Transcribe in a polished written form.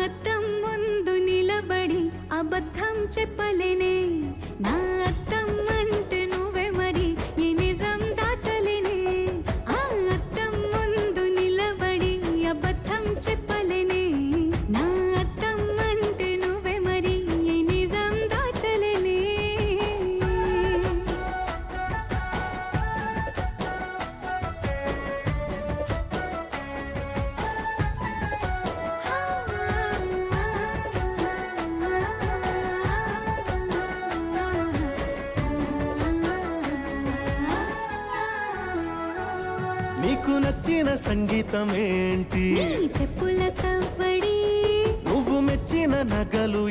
అద్దం ముందు నిలబడి అబద్ధం చెప్పలేనే నా అద్దం అంటే నువ్వే మరి ఈ నిజం దాచలేనే ఆ అద్దం ముందు నిలబడి అబద్ధం చెప్పలేనే నా అద్దం అంటే నువ్వే మరి ఈ నిజం దాచలేనే నీకు నచ్చిన సంగీతం ఏంటి? నీ చెప్పుల సవ్వడి. నువ్వు మెచ్చిన నగలు